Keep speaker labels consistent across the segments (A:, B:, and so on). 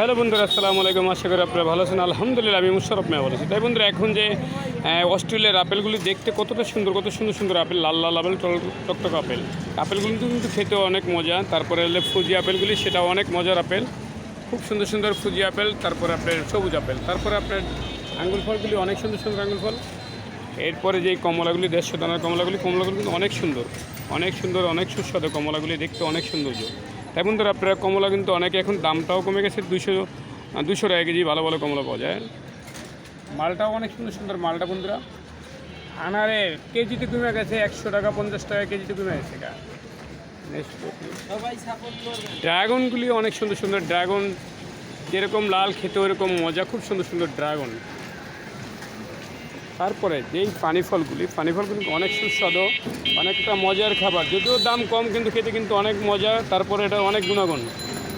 A: Hello বন্ধুরা, আসসালামু আলাইকুম। আশা করি আপনারা ভালো আছেন। আলহামদুলিল্লাহ আমি মুশারফ মিয়া বলেছি। তাই বন্ধুরা, এখন যে অস্ট্রেলিয়ার আপেলগুলি দেখতে কতটা সুন্দর, কত সুন্দর সুন্দর আপেল, লাল লাল আপেল, টকটক আপেল। আপেলগুলি কিন্তু খেতেও অনেক মজা। তারপরে হলে ফুজি আপেলগুলি, সেটাও অনেক মজার আপেল, খুব সুন্দর সুন্দর ফুজি আপেল। তারপরে আপনার সবুজ আপেল, তারপরে আপনার আঙ্গুর ফলগুলি অনেক সুন্দর সুন্দর আঙ্গুর ফল। এরপরে যে কমলাগুলি, 150 দানার কমলাগুলি কিন্তু অনেক সুন্দর, অনেক সুন্দর, অনেক সুস্বাদু। কমলাগুলি দেখতে অনেক সৌন্দর্য। তাই বন্ধুরা, আপনারা কমলা কিন্তু অনেকে, এখন দামটাও কমে গেছে, 200 টাকা কেজি ভালো ভালো কমলা পাওয়া যায়। মালটাও অনেক সুন্দর সুন্দর মালটা বন্ধুরা। আনারের কেজিতে কমে গেছে 100 টাকা, 50 টাকা কেজিতে কমে গেছে। ড্রাগনগুলি অনেক সুন্দর সুন্দর ড্রাগন, যেরকম লাল খেতে ওরকম মজা, খুব সুন্দর সুন্দর ড্রাগন। তারপরে যেই পানি ফলগুলি অনেক সুস্বাদু, অনেকটা মজার খাবার, যদিও দাম কম কিন্তু খেতে কিন্তু অনেক মজা। তারপরে এটা অনেক গুণাগুণ।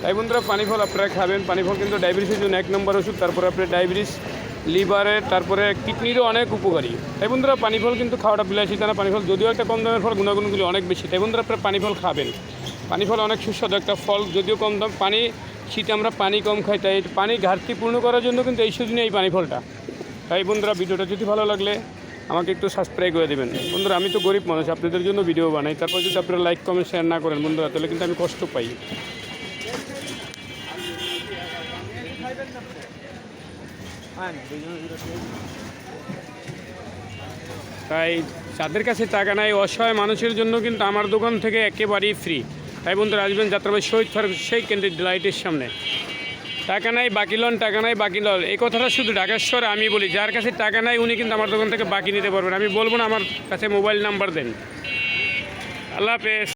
A: তাই বন্ধুরা, পানি ফল আপনারা খাবেন। পানি ফল কিন্তু ডায়াবেটিসের জন্য 1 নম্বর ওষুধ। তারপরে আপনার ডায়াবেটিস, লিভারের, তারপরে কিডনিরও অনেক উপকারী। তাই বন্ধুরা, পানি ফল কিন্তু খাওয়াটা বিলাসিতা না। পানি ফল যদিও একটা কম দামের ফল, গুণাগুণগুলি অনেক বেশি। তাই বন্ধুরা, আপনারা পানি ফল খাবেন। পানি ফল অনেক সুস্বাদু একটা ফল, যদিও কম দাম। শীতে আমরা পানি কম খাই, তাই পানি ঘাটতি পূর্ণ করার জন্য কিন্তু এই সিজনে এই পানি ফলটা। তাই বন্ধুরা, ভিডিওটা যদি ভালো লাগলে আমাকে একটু সাবস্ক্রাইব করে দেবেন। বন্ধুরা, আমি তো গরিব মানুষ, আপনাদের জন্য ভিডিও বানাই। তারপর যদি আপনারা লাইক কমেন্ট শেয়ার না করেন বন্ধুরা, তাহলে কিন্তু আমি কষ্ট পাই। তাই যাদের কাছে টাকা নাই, অসহায় মানুষের জন্য কিন্তু আমার দোকান থেকে একেবারেই ফ্রি। তাই বন্ধুরা, আসবেন যাত্রাবাড়ি শহীদ ফারুক সেই কেন্দ্রের লাইটের সামনে। টাকা নাই বাকি লন, টাকা নাই বাকি লন, এই কথাটা শুধু ঢাকা শহরে আমি বলি। যার কাছে টাকা নাই উনি কিন্তু আমার দোকান থেকে বাকি নিতে পারবেন। আমি বলবো না আমার কাছে মোবাইল নাম্বার দেন। আল্লাহ হাফেজ।